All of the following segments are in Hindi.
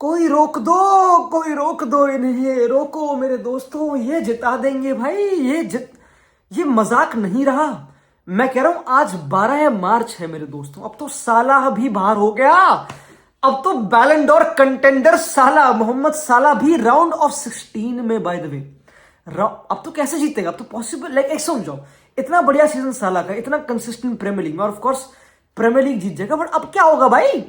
कोई रोक दो इन्हें, रोको मेरे दोस्तों, ये जिता देंगे भाई। ये मजाक नहीं रहा। मैं कह रहा हूं आज 12 मार्च है मेरे दोस्तों। अब तो साला भी बाहर हो गया। अब तो बैलन डोर कंटेंडर साला मोहम्मद साला भी राउंड ऑफ 16 में, बाय द वे। अब तो कैसे जीतेगा? अब तो पॉसिबल, लाइक एक समझो, इतना बढ़िया सीजन साला का, इतना कंसिस्टेंट प्रीमियर लीग में, और ऑफ कोर्स प्रीमियर लीग जीत जाएगा। बट अब क्या होगा भाई?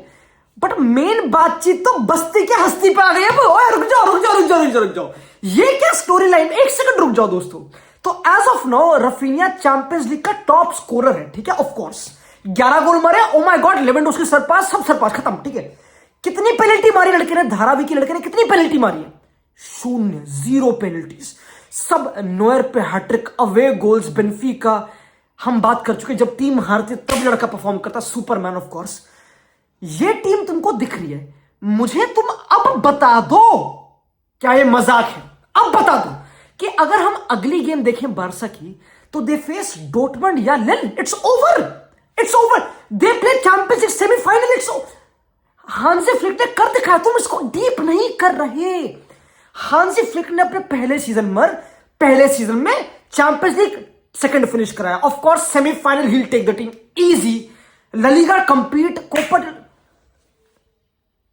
बट मेन बातचीत तो बस्ती के हस्ती पे आ गई है। ओए रुक जाओ, ये क्या स्टोरी लाइन? एक सेकंड रुक जाओ दोस्तों। तो as of now Raphinha Champions League का टॉप स्कोरर है, ठीक है। ऑफ कोर्स 11 गोल मारे। Oh my God, Lewandowski surpass, सब सरपास, खत्म, ठीक है। कितनी पेनल्टी मारी लड़के ने? धारावी के लड़के ने कितनी पेनल्टी मारी है? 0 पेनल्टीज। सब नोयर पे हैट्रिक, अवे गोल्स, बेनफिका। हम बात कर चुके, जब टीम हारती तब लड़का परफॉर्म करता, सुपरमैन ऑफ कोर्स। ये टीम तुमको दिख रही है, मुझे तुम अब बता दो, क्या ये मजाक है? अब बता दो कि अगर हम अगली गेम देखें बारसा की, तो दे फेस डोटमंड या लिल। It's over. They play champions league semifinal. Hansi Flick ने कर दिखाया, तुम इसको डीप नहीं कर रहे। हांसी फ्लिक ने अपने पहले सीजन में चैंपियंस लीग सेकंड फिनिश कराया। ऑफ कोर्स सेमीफाइनल ही will take the team easy. La Liga compete, Copa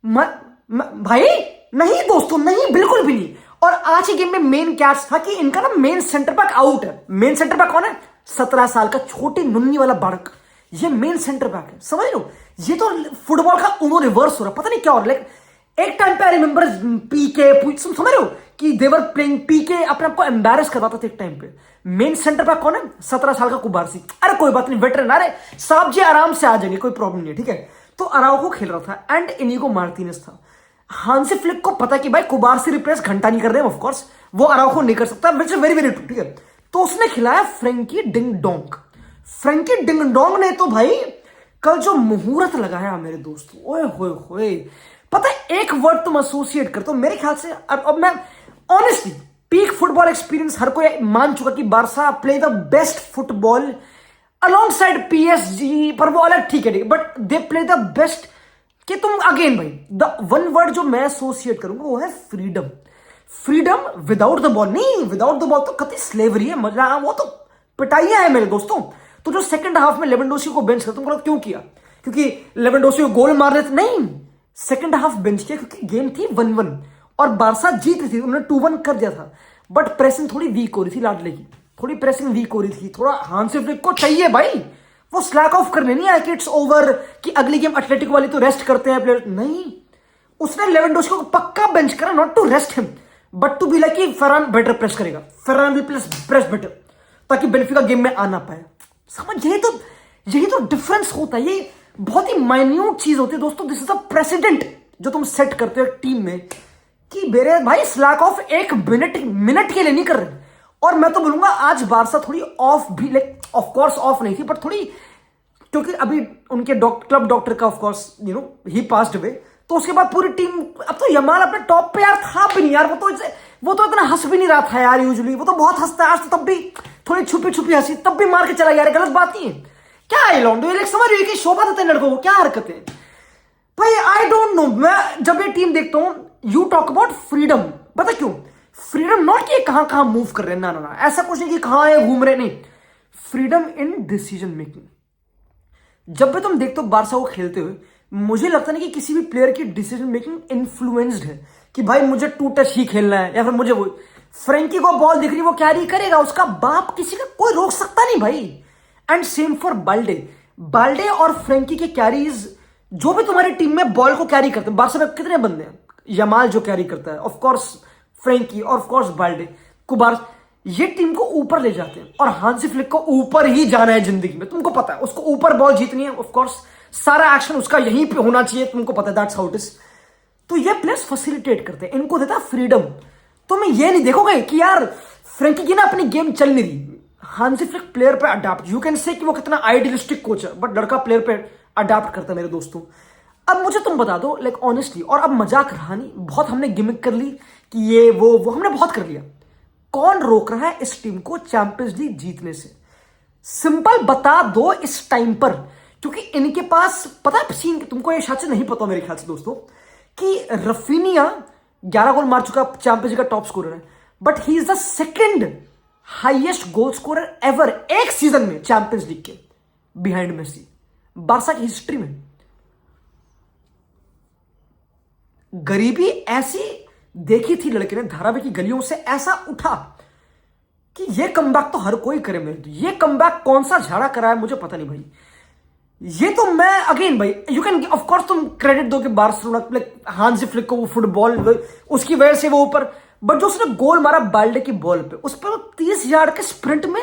भाई नहीं दोस्तों, नहीं, बिल्कुल भी नहीं। और आज की गेम में मेन कैच था कि इनका ना मेन सेंटर बैक आउट है। मेन सेंटर बैक कौन है? 17 साल का छोटी नुन्नी वाला बाड़क, ये मेन सेंटर बैक है। समझ लो, ये तो फुटबॉल का उनो रिवर्स हो रहा है, पता नहीं क्या हो रहा है। एक टाइम पे आई रिमेंबर पीके, समझ रहे हो कि देवर प्लेइंग पीके, अपने आपको एम्बैरेस करवाता था एक टाइम पे। मेन सेंटर बैक कौन है? 17 साल का कुबारसी। अरे कोई बात नहीं, वेटरन, अरे साहब जी आराम से आ जाएंगे, कोई प्रॉब्लम नहीं है, ठीक है। तो अराउको खेल रहा था एंड इनिगो मार्टिनेज था। हांसी फ्लिक को पता कि भाई कुबारसी रिप्लेस घंटा नहीं कर रहे, ऑफ कोर्स वो अराउको नहीं कर सकता, which is very very true, ठीक है। तो उसने खिलाया फ्रेंकी डिंग डोंग। फ्रेंकी डिंग डोंग ने तो भाई कल जो मुहूर्त लगाया मेरे दोस्तों, ओए होए होए। पता है, एक वर्ड तुम एसोसिएट करते हो मेरे ख्याल से। अब मैं ऑनेस्टली पीक फुटबॉल एक्सपीरियंस हर कोई मान चुका कि Barça play the best football alongside PSG, पर वो अलग, ठीक है, but they play the best. कि तुम अगेन भाई, द वन वर्ड जो मैं एसोसिएट करूंगा वो है फ्रीडम विदाउट द बॉल। नहीं, विदाउट द बॉल तो कति स्लेवरी है, मजा, वो तो पिटाइयां है मेरे दोस्तों। तो जो सेकंड हाफ में लेवेंडोस्की को बेंच कर, तुमको क्यों किया? क्योंकि लेवेंडोस्की को गोल मार रहे थे? नहीं, सेकंड हाफ बेंच किया क्योंकि गेम थी 1-1 और बारसा जीत रही थी, उन्होंने 2-1 कर दिया था। बट प्रेसिंग थोड़ी वीक हो रही थी, लाडले की थोड़ी प्रेसिंग वीक हो रही थी। थोड़ा हांसी फ्लिक को चाहिए भाई, वो स्लैक ऑफ करने नहीं आया कि इट्स ओवर, कि अगली गेम एथलेटिको वाली तो रेस्ट करते हैं प्लेयर। नहीं, उसने लेवेंडोस्की को पक्का बेंच करा, not to rest him but to be like कि फरहान बेटर प्रेस करेगा, फरहान विल प्रेस बेटर, ताकि बेनिफिका गेम में आ ना पाए। समझ, यही तो डिफरेंस होता है। ये बहुत ही माइन्यूट चीज होती है दोस्तों। दिस इज अ प्रेसिडेंट जो तुम सेट करते हो टीम में, कि मेरे भाई स्लैक ऑफ एक मिनट के लिए नहीं कर रहे। और मैं तो बोलूंगा आज बारसा थोड़ी ऑफ भी, लाइक ऑफ कोर्स ऑफ नहीं थी, पर थोड़ी, क्योंकि अभी उनके क्लब डॉक्टर का of course he passed away, तो उसके बाद पूरी टीम, अब तो यमाल अपने टॉप पे यार था भी नहीं यार। वो तो इतना हंस भी नहीं रहा था यार। यूजुअली वो तो बहुत हंसता है, आज तो तब भी थोड़ी छुपी हंसी, तब भी मार के चला गया। गलत बात नहीं है क्या है लॉन्डो, ये समझ रही है कि शोभा देते हैं लड़कों को, क्या हरकतें भाई। आई डोंट नो, मैं जब ये टीम देखता हूं, यू टॉक अबाउट फ्रीडम, पता क्यों? फ्रीडम नॉट कि कहां मूव कर रहे हैं, ना, ऐसा कुछ नहीं कि कहां ये घूम रहे, नहीं। Freedom in decision making. जब भी तुम देखते हो बारसा को खेलते हुए, मुझे लगता नहीं कि किसी भी प्लेयर की डिसीजन मेकिंग इन्फ्लुएंस्ड है कि भाई मुझे 2 टच ही खेलना है, या फिर मुझे वो फ्रेंकी को बॉल दिख रही, वो कैरी करेगा, उसका बाप किसी का कोई रोक सकता नहीं भाई। एंड सेम फॉर बाल्डे और फ्रेंकी के कैरीज। जो भी तुम्हारी टीम में बॉल को कैरी करते हैं, बारसा में कितने बंदे हैं? यमाल जो कैरी करता है, ऑफ कोर्स फ्रेंकी, और ऑफ कोर्स बाल्डे, कुबार, ये टीम को ऊपर ले जाते हैं। और हांसी फ्लिक को ऊपर ही जाना है जिंदगी में, तुमको पता है, उसको ऊपर बॉल जीतनी है। ऑफ कोर्स सारा एक्शन उसका यहीं पे होना चाहिए, तुमको पता है, दैट्स हाउ इट इज। तो ये प्लेयर्स फैसिलिटेट करते हैं, इनको देता फ्रीडम। तो मैं ये नहीं देखोगे कि यार फ्रेंकी की ना अपनी गेम चल नहीं रही, हांसी फ्लिक प्लेयर पे अडाप्ट, यू कैन से कि वो कितना आइडियलिस्टिक कोच है, बट लड़का प्लेयर पे अडाप्ट करता है मेरे दोस्तों। अब मुझे तुम बता दो, लाइक ऑनेस्टली, और अब मजाक रहा नहीं, बहुत हमने गिमिक कर ली कि ये वो हमने बहुत कर लिया। कौन रोक रहा है इस टीम को चैंपियंस लीग जीतने से? सिंपल बता दो इस टाइम पर, क्योंकि इनके पास, पता है सीन, तुमको ये शायद से नहीं पता मेरे ख्याल से दोस्तों, कि रफीनिया 11 गोल मार चुका, चैंपियंस का टॉप स्कोरर है, but he is the second highest goal scorer ever एक सीजन में चैंपियंस लीग के, बिहाइंड मेसी, बारसा की हिस्ट्री में। गरीबी ऐसी देखी थी लड़के ने, धारावी की गलियों से ऐसा उठा कि ये कमबैक तो हर कोई करे मेरे। ये कमबैक कौन सा झाड़ा करा है मुझे पता नहीं भाई। ये तो मैं अगेन भाई, यू कैन ऑफ कोर्स तुम क्रेडिट दो कि बार्सिलोना हांसी फ्लिक को वो फुटबॉल उसकी वजह से वो ऊपर, बट जो उसने गोल मारा बाल्डे की बॉल पे, उस पर 30 यार्ड के स्प्रिंट में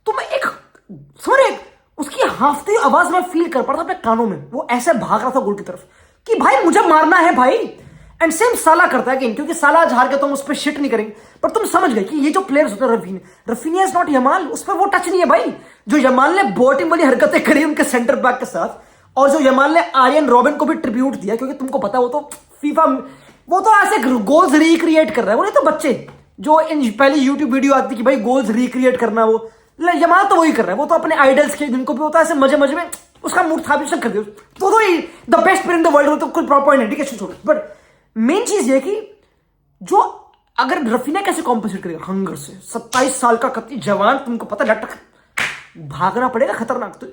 तुम एक समझ, उसकी हाफती आवाज में फील कर पा रहा था अपने कानों में, वो ऐसे भाग रहा था गोल की तरफ कि भाई मुझे मारना है भाई। एंड सेम साला करता है, क्योंकि साला आज हार के तुम उस पर शिट नहीं करेंगे, पर तुम समझ गए कि ये जो प्लेयर्स होते हैं, रफीनिया इज नॉट यमाल, उस पर वो टच नहीं है भाई। जो यमाल ने बोटिंग वाली हरकतें करी उनके सेंटर बैक के साथ, और जो यमाल ने आर्यन रॉबिन को भी ट्रिब्यूट दिया, क्योंकि तुमको पता वो तो फीफा, वो तो ऐसे गोल्स रिक्रिएट कर रहा है, वो नहीं तो बच्चे जो इन पहले यूट्यूब वीडियो आती कि भाई गोल्स रिक्रिएट करना, वो यमाल तो वही कर रहा है। वो तो अपने आइडल्स के जिनको भी होता है ऐसे मजे मजे में उसका मूड था भी कर दिया, तो the best player in the world, तो कोई प्रॉपर नहीं है, छोड़ो। बट मेन चीज ये कि जो अगर रफीना कैसे कॉम्पेंसेट करेगा हंगर से, 27 साल का कत्ती जवान, तुमको पता लटक भागना पड़ेगा खतरनाक। तो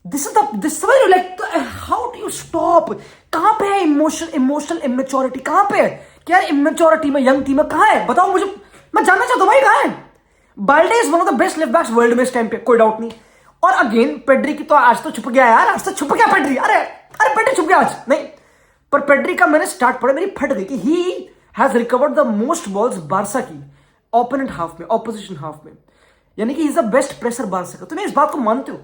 this like how do you stop, कहां पे है इमोशनल इमेच्योरिटी, कहां पे है क्या इमेच्योरिटी में यंग टीम में, कहां है बताओ मुझे, मैं जानना चाहता हूं भाई कहां है। Balde is one of the best left backs world में इस टाइम पे, कोई डाउट नहीं। और अगेन पेड्री की तो आज तो छुप गया यार, आज तो छुप गया पेड्री, अरे पेड्री छुप गया आज नहीं, पर पेड्री का मैंने स्टार्ट पढ़ा मेरी फट गई कि he has recovered the most balls Barça की ओपोनेंट हाफ में, ऑपोजिशन हाफ में, यानी कि is the best pressure Barça का। तुम्हें इस बात को मानते हो?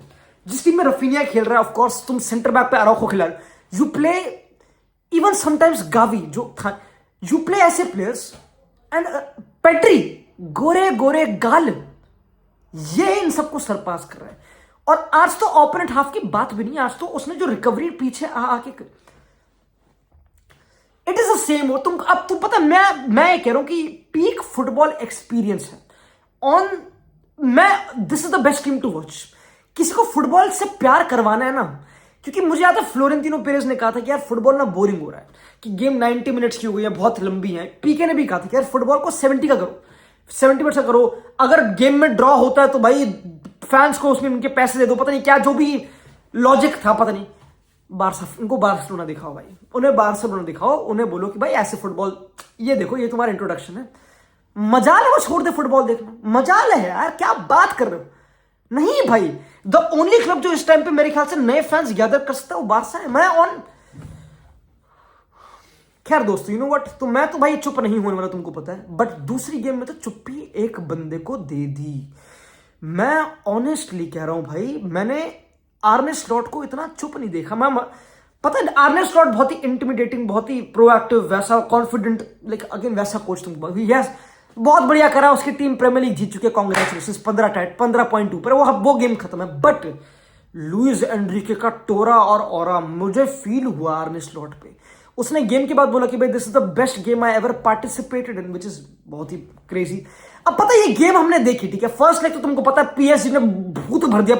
जिस टीम में रफीनिया खेल रहा है, ऑफ कोर्स तुम सेंटर बैक पे अराउखो खिला रहे हो, you play even sometimes Gavi जो था, यू प्ले ऐसे प्लेयर्स, एंड पेड्री गोरे गोरे गाल, ये इन सबको सरपास कर रहा है। और आज तो ओपोनेंट हाफ की बात भी नहीं, आज तो उसने जो रिकवरी पीछे आके, इट इज द सेम। तुम अब तुम पता, मैं ये कह रहा हूं कि पीक फुटबॉल एक्सपीरियंस है on, this is the best team to watch. किसी को फुटबॉल से प्यार करवाना है ना, क्योंकि मुझे याद है फ्लोरेंटिनो पेरेज ने कहा था कि यार फुटबॉल ना बोरिंग हो रहा है, कि गेम 90 मिनट्स की हो गई है, बहुत लंबी है। पीके ने भी कहा था कि यार फुटबॉल को 70 का करो, 70 मिनट का करो, अगर गेम में ड्रॉ होता है तो भाई फैंस को उसमें उनके पैसे दे दो, पता नहीं क्या जो भी लॉजिक था, पता नहीं। उनको बार्सिलोना दिखाओ भाई, उन्हें बार्सिलोना दिखाओ, उन्हें बोलो कि भाई ऐसे फुटबॉल, ये देखो ये तुम्हारा इंट्रोडक्शन है, मजाल है वो छोड़ दे फुटबॉल देखना, मजाल है यार, क्या बात कर रहे हो। नहीं भाई, द ओनली क्लब जो इस टाइम पे मेरे ख्याल से नए फैंस गैदर कर सकता है वो बारसा है। मैं ऑन, खैर दोस्तों यू नो व्हाट, तो मैं तो भाई चुप नहीं होने वाला, तुमको पता है, बट दूसरी गेम में तो चुप्पी एक बंदे को दे दी। मैं ऑनेस्टली कह रहा हूं भाई, मैंने आर्ने स्लॉट को इतना चुप नहीं देखा। मैं पता है आर्ने स्लॉट बहुत ही इंटिमिडेटिंग, बहुत ही प्रोएक्टिव, वैसा कॉन्फिडेंट, लाइक अगेन वैसा कोच तुम, यस बहुत बढ़िया करा, उसकी टीम प्रीमियर लीग जीत चुकी है, कांग्रेचुलेशंस, 15 पॉइंट ऊपर, वो गेम खत्म है। बट लुइस एनरिके का टोरा और ऑरा मुझे फील हुआ आर्ने स्लॉट पे। उसने गेम के बाद बोला कि भाई this is the best game I ever participated in, which is बहुत ही क्रेजी। अब पता है ये गेम हमने देखी, ठीक है, फर्स्ट लेग तो तुमको पता है पीएसजी ने भूत भर दिया,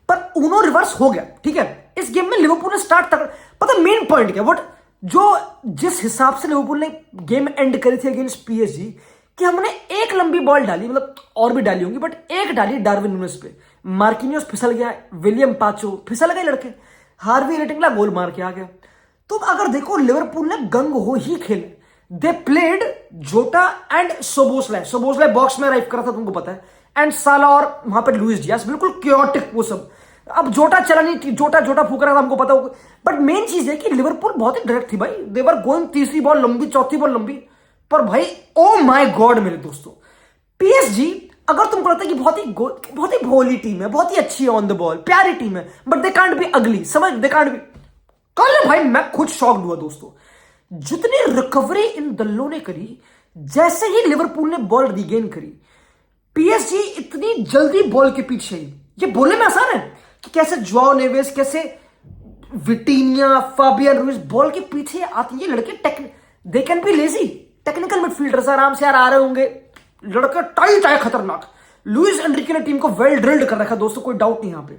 पर उनो रिवर्स हो गया, ठीक है। इस गेम में लिवरपूल ने स्टार्ट तक, पता मेन पॉइंट क्या, व्हाट जो जिस हिसाब से लिवरपूल ने गेम एंड करी थी अगेंस्ट पीएसजी, कि हमने एक लंबी बॉल डाली, मतलब और भी डाली होंगी, बट एक डाली डार्विन नुनेस पे, मार्किनियोस फिसल गया, विलियम पाचो फिसल गए लड़के, हार्वी रेटिंगला गोल मार के आ गया। तो अगर देखो लिवरपूल ने गंग हो ही खेले, दे प्लेड जोटा एंड सोबोसलाई बॉक्स में अराइव करा था, तुमको पता है, एंड साला और वहां पे लुइस डियास, बिल्कुल क्योटिक वो सब। अब जोटा चला नहीं थी, जोटा फूक रहा था, हमको पता होगा, बट मेन चीज है कि लिवरपूल बहुत ही डायरेक्ट थी भाई, देवर गोइंग, तीसरी बॉल लंबी, चौथी बॉल लंबी, पर भाई ओ माय गॉड मेरे दोस्तों, पीएसजी अगर तुमको लगता है कि बहुत ही भोली टीम है, बहुत ही अच्छी है ऑन द बॉल, प्यारी टीम है, बट दे कांट बी अगली, समझ, दे कांट बी, कल भाई मैं खुद शॉक्ड हुआ दोस्तों, जितनी रिकवरी इन दल्लों ने करी, जैसे ही लिवरपूल ने बॉल रिगेन करी, पीएसजी इतनी जल्दी बॉल के पीछे ही, ये बोलने में आसान है कि कैसे जोआओ नेवेस, कैसे विटीनिया, फाबियन रुइस बॉल के पीछे आते, ये लड़के they can be lazy, technical midfielders आराम से यार आ रहे होंगे, लड़का टाइट आए खतरनाक। लुइस एनरिके ने टीम को वेल ड्रिल्ड कर रखा दोस्तों, कोई डाउट नहीं यहां पे।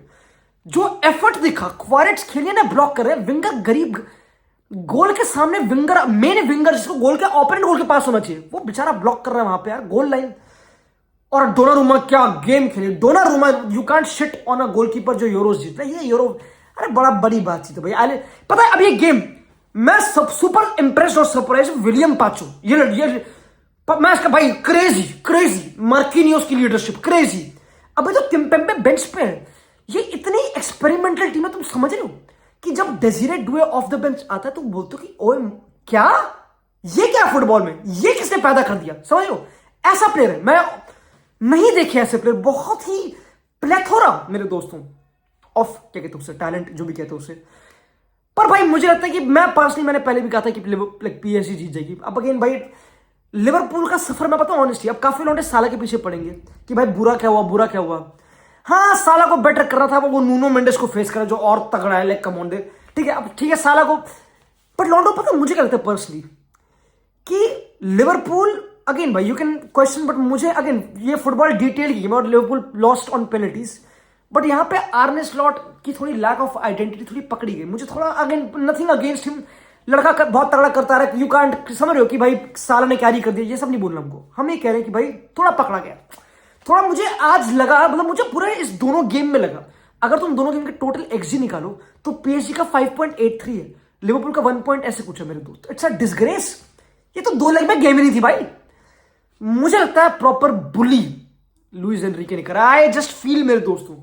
जो एफर्ट दिखा, क्वारेट्स खेलिए ना ब्लॉक कर रहे हैं, विंगर गरीब, गोल के सामने विंगर, मेन विंगर जिसको गोल के ओपोनेंट गोल के पास होना चाहिए, वो बेचारा ब्लॉक कर रहा है वहां पे यार गोल लाइन। और डोनारुमा क्या गेम खेले Donnarumma, you can't shit on a goalkeeper जो यूरोस जीतता है, ये यूरो, अरे बड़ा बड़ी बातचीत है भाई। आले पता है अब ये गेम मैं सब सुपर इंप्रेस्ड और सरप्राइज विलियम पाचो, ये मैं इसका भाई क्रेजी क्रेजी मार्किनियोस की लीडरशिप क्रेजी। अबे तो किम्पेम्बे बेंच पे है, ये इतनी एक्सपेरिमेंटल टीम है, तुम समझ रहे हो कि जब Désiré Doue of the bench आता है तो बोलते हो कि ओए क्या, ये क्या फुटबॉल में, ये किसने पैदा कर दिया, समझ लो ऐसा प्लेयर है। मैं नहीं देखे ऐसे प्लेयर, बहुत ही प्लेथोरा मेरे दोस्तों ऑफ क्या कहते हैं उसे, टैलेंट जो भी कहते हैं उसे। पर भाई मुझे लगता है कि मैं पर्सनली, मैंने पहले भी कहा था कि पीएसजी जीत जाएगी। अब अगेन भाई लिवरपूल का सफर मैं पता ऑनेस्टली, अब काफी लोग साला के पीछे पड़ेंगे कि भाई बुरा क्या हुआ बुरा क्या हुआ। हाँ साला को बेटर करना था, वो नूनो मेंडेस को फेस करा जो और तगड़ा है, लाइक कम ऑन दे, ठीक है अब ठीक है साला को। बट लॉन्डो पता मुझे क्या लगता है पर्सनली कि लिवरपूल अगेन भाई यू कैन क्वेश्चन, बट मुझे अगेन ये फुटबॉल डिटेल की और Liverpool lost on penalties, but यहां पे आर्ने स्लॉट की थोड़ी लैक ऑफ आइडेंटिटी थोड़ी पकड़ी गई मुझे थोड़ा। अगेन नथिंग अगेंस्ट हिम, लड़का बहुत तगड़ा करता रहा, यू कांट समझ रहे हो कि भाई साला ने कैरी कर दिया, ये सब नहीं बोलना हमको, हम ये कह रहे हैं कि भाई थोड़ा पकड़ा गया थोड़ा। मुझे आज लगा, मतलब मुझे पूरे इस दोनों गेम में लगा, अगर तुम दोनों गेम के टोटल एक्सजी निकालो तो पीएसजी का 5.83 है, लिवरपूल का 1 पॉइंट ऐसे कुछ है मेरे दोस्त। इट्स अ डिसग्रेस, ये तो 2 लेग में गेम ही नहीं थी भाई। मुझे लगता है प्रॉपर बुली लुइस एनरिके ने करा, आई जस्ट फील मेरे दोस्तों,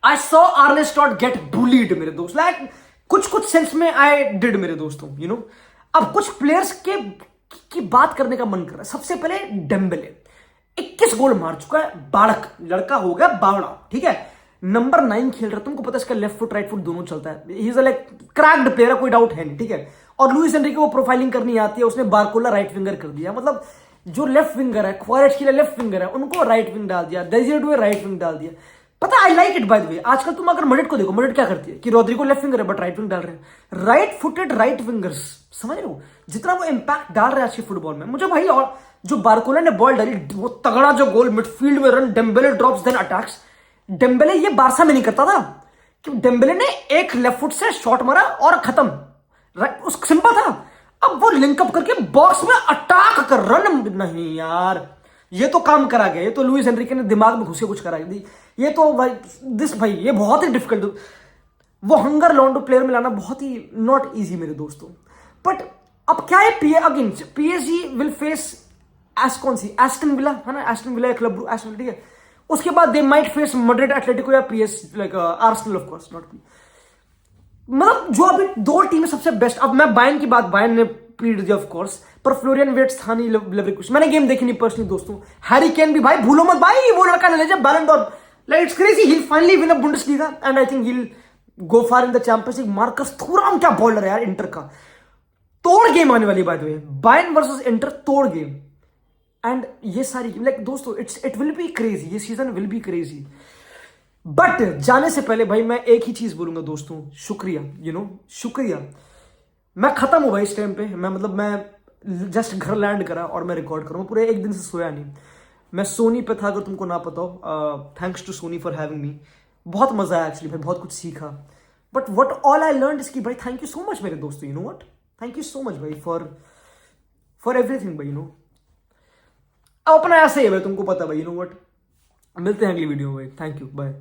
I saw आर्ने slot gate bullied मेरे दोस्त, लाइक कुछ सेंस में आई डिड मेरे दोस्तों, यू नो। अब कुछ प्लेयर्स के की बात करने का मन कर रहा है। सबसे पहले डेम्बेले 21 गोल मार चुका है, बाड़क लड़का हो गया बावड़ा, ठीक है नंबर 9 खेल रहा है, तुमको पता है इसका लेफ्ट फुट राइट फुट दोनों चलता है, he is like cracked player, कोई डाउट है नहीं, ठीक है। और लुइस एनरिके को प्रोफाइलिंग करनी आती है, उसने बारकोला राइट विंगर कर दिया, मतलब जो लेफ्ट विंगर है क्वारेट्स के लिए लेफ्ट विंगर है उनको राइट विंग डाल दिया, डेजिरे डुए राइट विंग डाल दिया। पता I like it by the way. आजकल तुम अगर मडिट को देखो, मडिट क्या करती है कि रोड्रिगो लेफ्ट विंगर है बट राइट विंग डाल रहे हैं, राइट फुटेड राइट विंगर्स, समझ रहे हो जितना वो इंपैक्ट डाल रहे हैं आज के फुटबॉल में। मुझे भाई और जो बारकोला ने बॉल डाली, वो तगड़ा जो गोल मिडफील्ड में run, Dembele drops then attacks, Dembele ये बारसा में नहीं करता था कि डेम्बेले ने एक लेफ्ट फुट से शॉट मारा और खत्म, राइट उस सिंपल था। अब वो लिंकअप करके बॉक्स में अटैक कर रन, नहीं यार ये तो काम करा गया, ये तो लुइस एनरिके ने दिमाग में घुस के कुछ करा दी, ये तो भाई भाई ये बहुत ही डिफिकल्ट, वो हंगर लॉन्डो प्लेयर में लाना बहुत ही नॉट इजी मेरे दोस्तों। बट अब क्या है अगेन पीएसजी विल फेस कौन सी एस्टन विला है ना, एस्टन विला क्लब एस्टन, ठीक है उसके बाद they might face Madrid Atletico या PS like Arsenal of course not, मतलब जो अभी 2 टीमें सबसे बेस्ट। अब मैं बायर्न की बात, बायर्न ने पीट दिया ऑफ कोर्स, पर फ्लोरियन वेट्स था नहीं लेवरकुसेन, मैंने गेम देखी नहीं पर्सनली दोस्तों। हैरी केन भी भाई भूलो मत भाई, वो लड़का ले जब Ballon d'Or, like it's crazy, he finally win a Bundesliga and I think he will go far in the Champions League. Marcus Thuram क्या बॉलर है यार, इंटर का तोड़ गेम आने वाली by the way, Bayern versus inter तोड़ गेम। एंड ये सारी लाइक दोस्तों इट विल बी क्रेजी, ये season will be crazy. But जाने से पहले भाई मैं एक ही चीज बोलूंगा दोस्तों, शुक्रिया, यू नो शुक्रिया। मैं खत्म हूं भाई इस टाइम पे, मैं जस्ट घर लैंड करा और मैं रिकॉर्ड करूँ, पूरे 1 दिन से सोया नहीं, मैं सोनी पे था अगर तुमको ना पता हो, thanks to Sony for having me, बहुत मजा आया एक्चुअली भाई, बहुत कुछ सीखा। But what all I learn is की भाई थैंक यू सो मच मेरे दोस्तों, you know what, thank you so much भाई फॉर एवरीथिंग भाई, यू नो। अब अपना ऐसे ही है भाई, तुमको पता भाई, यू नो वट, मिलते हैं अगली वीडियो में भाई, थैंक यू बाय।